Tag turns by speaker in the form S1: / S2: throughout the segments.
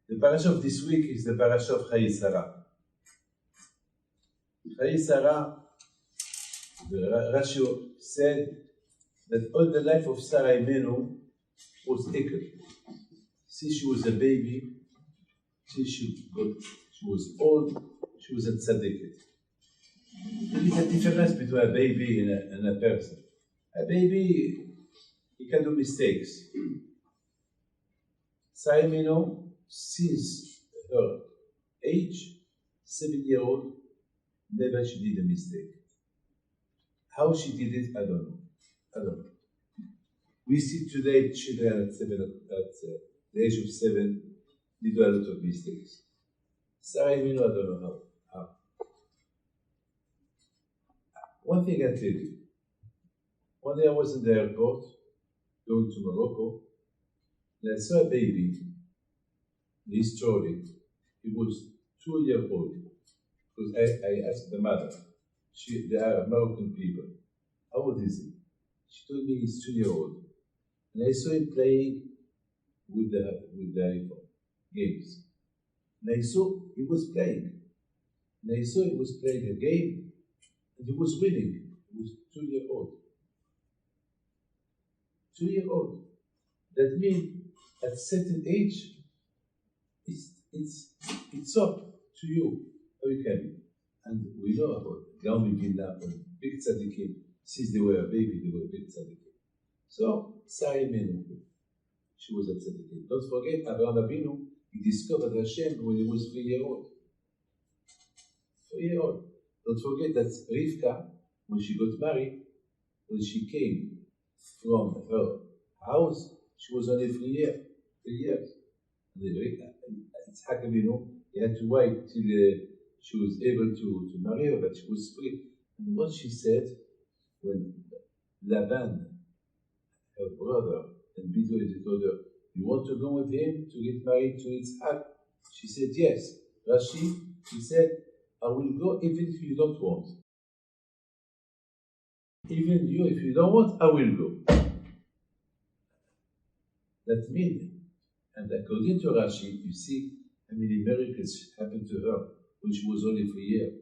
S1: The Parsha of this week is the Parsha of Chayei. Chayei, the Rashi said that all the life of Sarah Imenu was taken. Since she was a baby, since she was old, she was a tzaddiket. There is a difference between a baby and a person. A baby, he can do mistakes. Sarah Imenu, since her age, 7-year-old, never she did a mistake. How she did it, I don't know. We see today children at the age of 7 they do a lot of mistakes. Sarah Imenu, I don't know how. One thing I tell you. One day I was in the airport going to Morocco, and I saw a baby in his trolley. He was 2 years old. Because I asked the mother, they are Moroccan people, how old is he? She told me he's 2 years old. And I saw him playing with the iPhone games. And I saw he was playing. And I saw he was playing a game, and he was winning. He was 2 years old. 2 years old. That means at a certain age, it's up to you how you can be. And we know about Gaon Vilna and big tzaddikim. Since they were a baby, they were big tzaddikim. So Sarah Imenu, she was a tzaddikim. Don't forget, Abraham Avinu, he discovered Hashem when he was 3 years old. 3 years old. Don't forget that Rivka, when she got married, when she came from her house, she was only 3 years. 3 years. It's Avinu, he had to wait till she was able to marry her, but she was free. And what she said, when Laban, her brother, and Bethuel told her, you want to go with him to get married to Yitzhak? She said, yes. Rashi, she said, I will go even if you don't want. Even you, if you don't want, I will go. That means, and according to Rashi, you see how many miracles happened to her when she was only 3 years.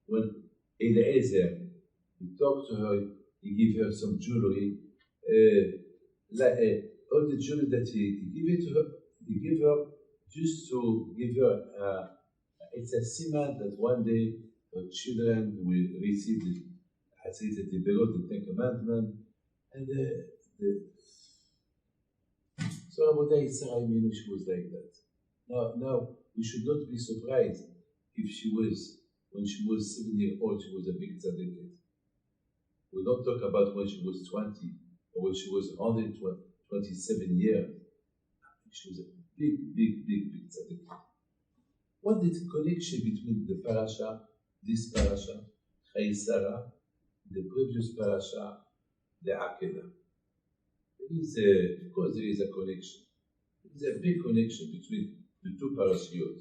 S1: When Eliezer, he talked to her, he gave her some jewelry, all the jewelry that he gave it to her, he gave her just to give her, it's a siman that one day her children will receive the, I say that they belong the Ten Commandments, and so about Sarah Imenu, she was like that. Now, we should not be surprised if she was, when she was 7 years old, she was a big tzaddiket. We don't talk about when she was 20, or when she was 127 years. She was a big tzaddiket. What is the connection between the parasha, this parasha, Chayei, the previous parasha, the Akedah? Of course, there is a connection. There is a big connection between the two parashiyot.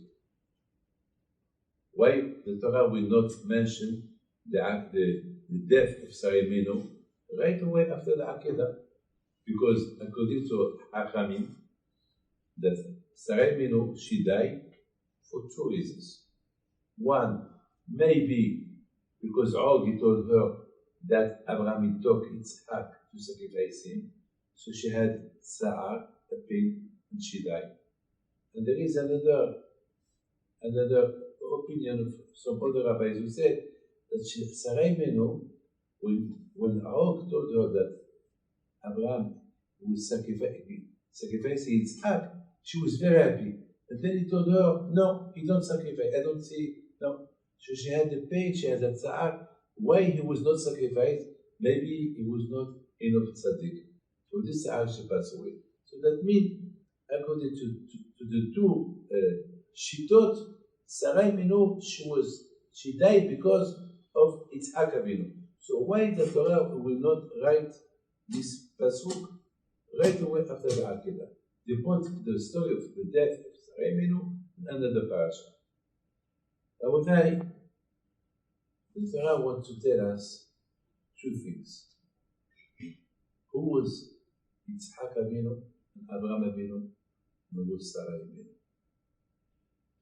S1: Why the Torah will not mention the death of Sarah Imenu right away after the Akedah? Because according to Hachamim, that Sarah Imenu, she died for 2 reasons. One, maybe because Og told her that Abraham took Yitzhak to sacrifice him, so she had Sa'ar, a pain, and she died. And there is another opinion of some other rabbis who said that Sarah Imenu, when Og told her that Abraham would sacrifice Yitzhak, she was very happy. And then he told her, no, he don't sacrifice. I don't see, no. So she had the pain, she had that Sa'ar. Why he was not sacrificed? Maybe he was not enough tzaddik. So this Sa'ar she passed away. So that means, according to the two, she thought Sarah Imenu, she died because of Yitzhak Avinu. So why the Torah will not write this pasuk right away after the Akedah? They put the story of the death of Sarah Imenu under the parasha. Rabotai, the Torah wants to tell us 2 things. Who was Yitzhak Avinu and Abraham Avinu? who was Sarah Imenu.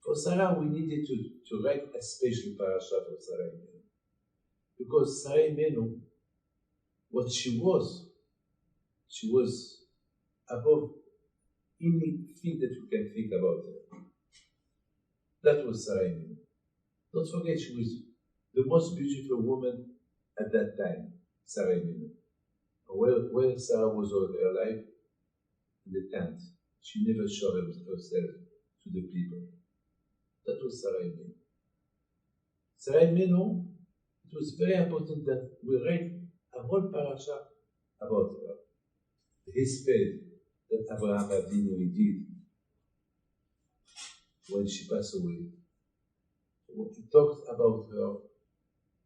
S1: For Sarah, we needed to write a special parasha for Sarah Imenu. Because Sarah Imenu, what she was above anything that you can think about her. That was Sarah Imenu. Don't forget, she was the most beautiful woman at that time, Sarah Imenu. Where Sarah was all her life, in the tent. She never showed herself to the people. That was Sarah Imenu. Sarah Imenu, it was very important that we read a whole parasha about her. The spell that Abraham Avinu did when she passed away. He talked about her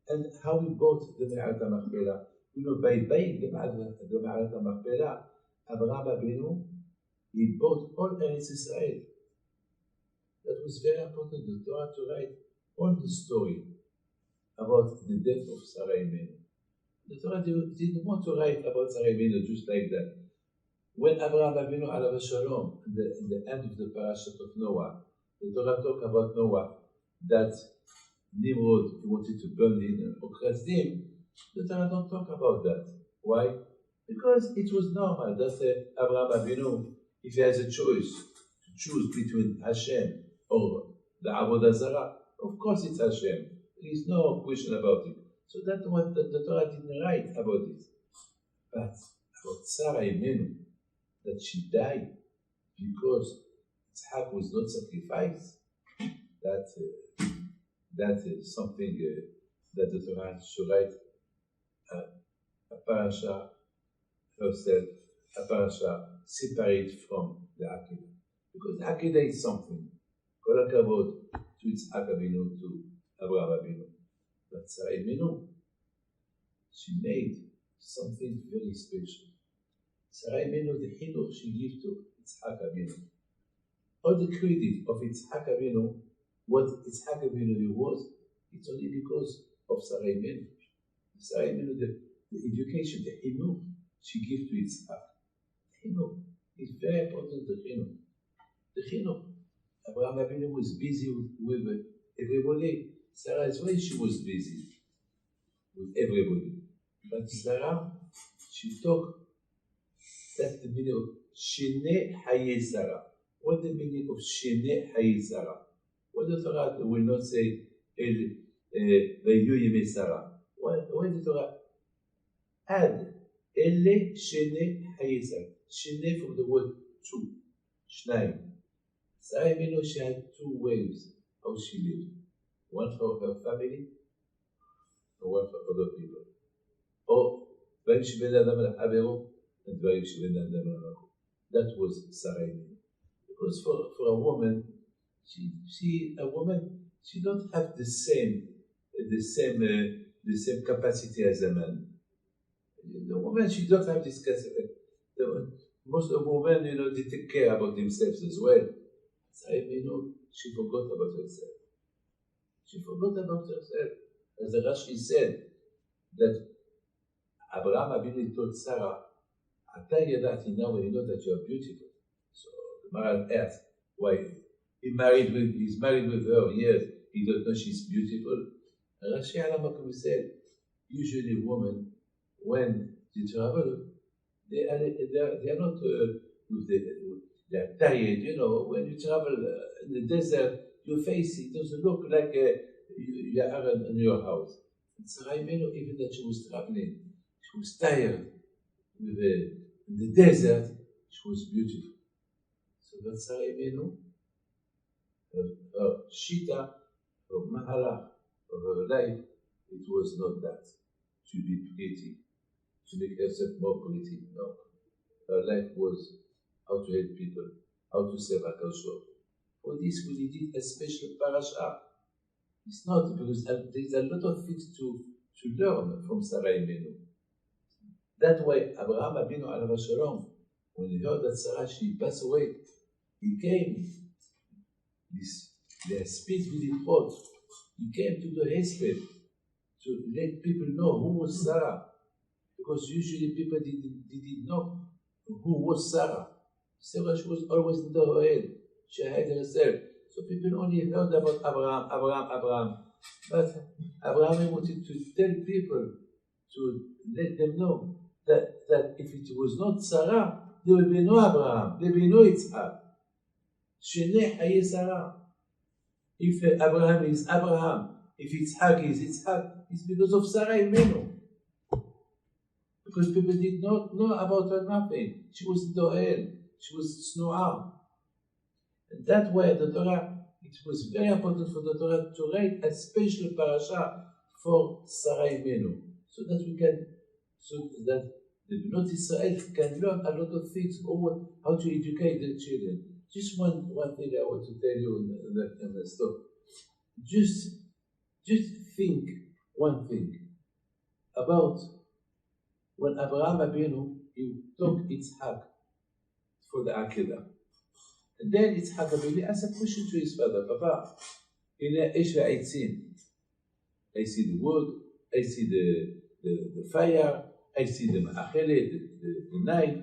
S1: and how he bought the Me'at HaMachpelah. You know, by buying the Me'at HaMachpelah, Abraham Avinu, he bought all Eretz Israel. That was very important, the Torah, to write all the story about the death of Sarah Imenu. The Torah didn't want to write about Sarah Imenu just like that. When Abraham Avinu alav shalom, in the end of the parasha of Noah, the Torah talk about Noah, that Nimrod wanted to burn him in Okrazdim. The Torah don't talk about that. Why? Because it was normal that Abraham Avinu, if he has a choice to choose between Hashem or the Avodah Zarah, of course it's Hashem. There is no question about it. So that's what the Torah didn't write about it. But about Sarah Imenu, that she died because Yitzhak was not sacrificed, that is something that the Torah should write a parasha herself, a parasha separate from the Akedah. Because the Akedah is something. Kol hakavod to Yitzhak Avinu, to Abraham Avinu. But Sarah Imenu, she made something very special. Sarah Imenu, the chinuch she gave to Yitzhak Avinu. All the credit of Yitzhak Avinu, what Yitzhak Avinu was, it's only because of Sarah Imenu. Sarah Imenu, the education, the chinuch she gave to Yitzhak. The chinuch is very important, the chinuch. The chinuch. Abraham Avinu was busy with everybody. Sarah as well, she was busy with everybody. But Sarah, she talked, that's the meaning of Chayei Chayei Sarah. What the meaning of Chayei Chayei Sarah? What the Torah will not say Vayu Yemei Sarah. Why the Torah add Ele Chayei Chayei Sarah? Chayei from the word two, Shnayim. Sarah Imenu, she had two ways how she lived. One for her family, and one for other people. Or דברים שבין האדם לחברו, and דברים שבין האדם לחברו. That was Sarah Imenu. Because for a woman, she don't have the same capacity as a man. The woman, she don't have this capacity. Most of women, they take care about themselves as well. Sarah Imenu, she forgot about herself. She forgot about herself. As the Rashi said, that Abraham Avinu told Sarah, Ata yadati, now we know that you are beautiful. So the Maral asked, why? He's married with her, yes, he don't know she's beautiful. And Rashi Alamakum said, usually women, when they travel, they are not they are tired, when you travel in the desert, your face, it doesn't look like you are in your house. And Sarah Imenu, even that she was traveling, she was tired. In the desert, she was beautiful. So that Sarah Imenu, her shita, her mahalach, her life, it was not that. To be pretty, to make herself more pretty. No. Her life was how to help people, how to serve HaKadosh. For this, we needed a special parasha. It's not because there's a lot of things to learn from Sarah Imenu. That way, Abraham Avinu alav shalom, when he heard that Sarah, she passed away, he came, the speech with the thought, he came to the Hesped to let people know who was Sarah, because usually people didn't know who was Sarah. Sarah, she was always in the Ohel. She had herself. So people only heard about Abraham. But Abraham wanted to tell people, to let them know that if it was not Sarah, there will be no Abraham, there will be no Yitzhak. Sheneh Haye Sarah. If Abraham is Abraham, if Yitzhak is Yitzhak, it's because of Sarah Imenu. Because people did not know about her nothing. She was Doel, she was Snoah. And that way the Torah, it was very important for the Torah to write a special parasha for Sarah Imenu. So that the Bnot Israel can learn a lot of things over how to educate their children. Just one thing I want to tell you in the stop. Just think one thing about when Abraham Abinu, he took Yitzhak for the Akedah. And then Yitzhak Abinu asked a question to his father, Papa, I see the wood, I see the fire, I see the ma'achelet, the knife,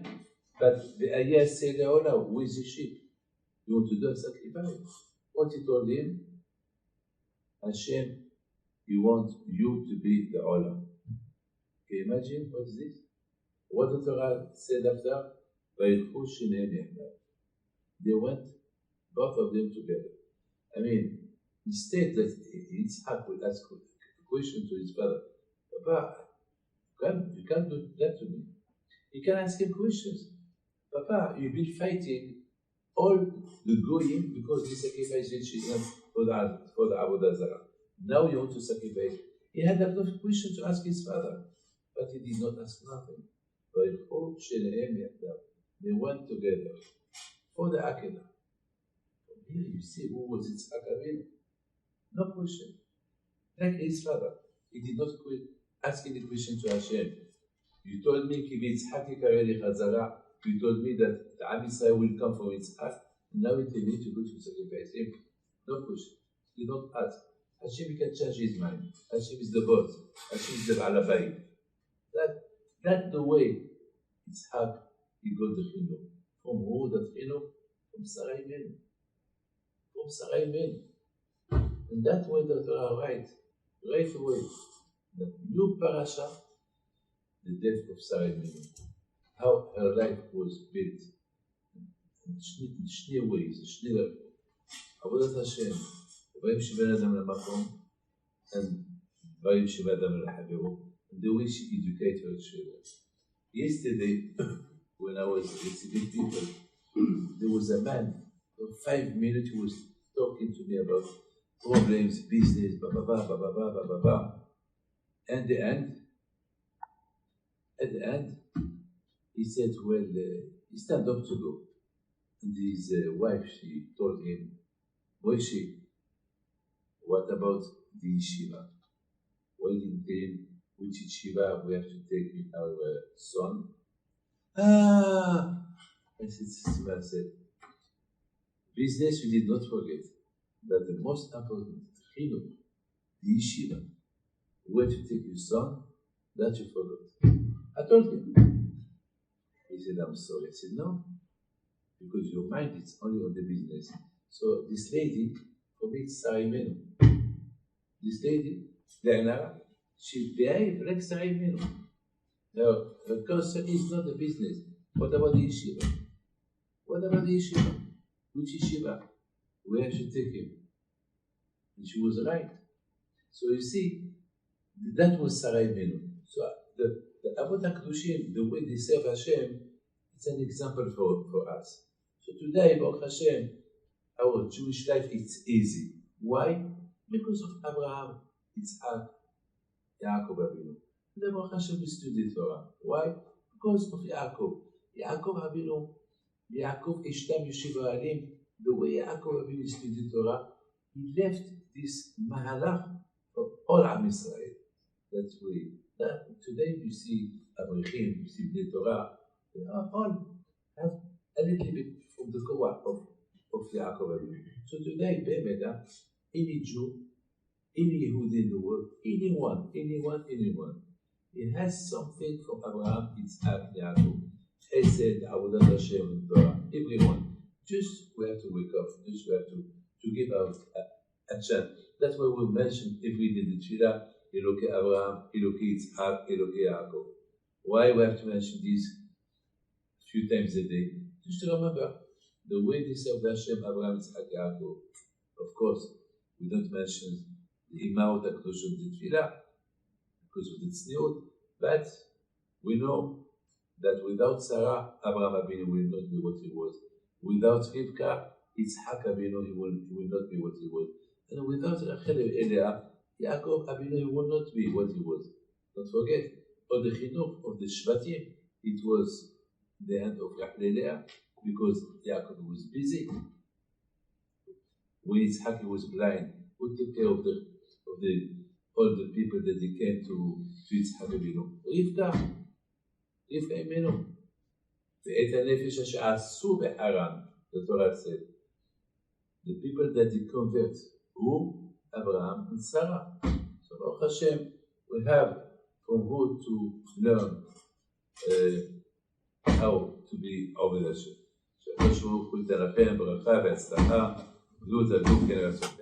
S1: but the ayah said, who is the sheep? You want to do a sacrifice? What he told him? Hashem, you want you to be the olam. Can you imagine what is this? What the Torah said after? They went, both of them together. I mean, instead that Yitzhak will ask a question to his father, Papa, you can't do that to me. He can ask him questions. Papa, you've been fighting all the goyim because they sacrificed their children for the Avodah Zarah. Now you want to sacrifice. He had a lot of questions to ask his father, but he did not ask nothing. They went together for the Akedah. Here you see who was Yitzhak Avinu. No question. Like his father, he did not ask any question to Hashem. You told me you told me that the Am Yisrael will come from Yitzhak, and now you tell me to go to sacrifice him. No question. He did not ask. Hashem can change his mind. Hashem is the boss. Hashem is the Ba'alabayit. That's the way Yitzhak, he got the Chinuch. From who the Chinuch? From Sarah Imenu. From Sarah Imenu. And that way the Torah writes, right away, the new parasha, the death of Sarah Imenu. How her life was built. In Shni ways, Shni levels. Avodat Hashem, דברים שבין אדם למקום, and דברים שבין אדם לחברו, and the way she educated her children. Yesterday, when I was receiving people, there was a man, for 5 minutes, he was talking to me about problems, business, And at the end, he said, well, he stand up to go. And his wife, she told him, Moshe, what about the yeshiva? Why didn't tell him which yeshiva we have to take with our son? I said, business we did not forget, but the most important, the yeshiva, where to take your son, that you forgot. I told him. He said, I'm sorry. I said, no, because your mind is only on the business. So this lady, for me, it's Sarah Imenu. This lady, Diana, she behaved like Sarah Imenu. Now, her concern is not the business. What about the yeshiva? What about the yeshiva? Which yeshiva? Where should take him? And she was right. So you see, that was Sarah Imenu. So the Avot HaKadoshim, the way they serve Hashem, it's an example for us. So today, Baruch Hashem, our Jewish life, it's easy. Why? Because of Abraham, Yitzhak, Yaakov Avinu. Today, Baruch Hashem, we study Torah. Why? Because of Yaakov. Yaakov Avinu, Yaakov Ishtam Yeshiv Ha'alim, the way Yaakov Avinu studied Torah, he left this mahalach for all Am Yisrael. That way. Today you see Abrichim, you see the Torah, they all have a little bit from the Korah of Yaakov Avinu. So today, any Jew, any Yehudi in the world, anyone, he has something from Abraham, Yitzhak, Yaakov, Chesed, Avodat Hashem, Torah, everyone. to wake up, we have to give out a chance. That's why we mention every day the Tefillah, Eloke Abraham, Eloke Yitzhak, Eloke Yaakov. Why we have to mention these a few times a day? Just to remember the way they served Hashem, Abraham, Yitzhak, Yaakov. Of course, we don't mention the Imaot HaKadoshot the Tefillah because of the tzniut, but we know that without Sarah, Abraham Avinu will not be what he was. Without Rivka, Yitzhak Avinu he will not be what he was. And without Rachel and Leah, Yaakov Avinu will not be what he was. Don't forget, on the chinuch of the Shvatim, it was the hand of Rachel and Leah because Yaakov was busy. When Yitzhak was blind, who took care of all the people that they came to Yitzhak Avinu? Rivka Imenu. ואת הנפש אשר עשו בחרן, the Torah said. The people that they convert, who? Abraham and Sarah. So Baruch Hashem, we have from who to learn how to be עובד השם. שהקדוש ברוך הוא ייתן לכם ברכה והצלחה, גדול זדוק כן רצון.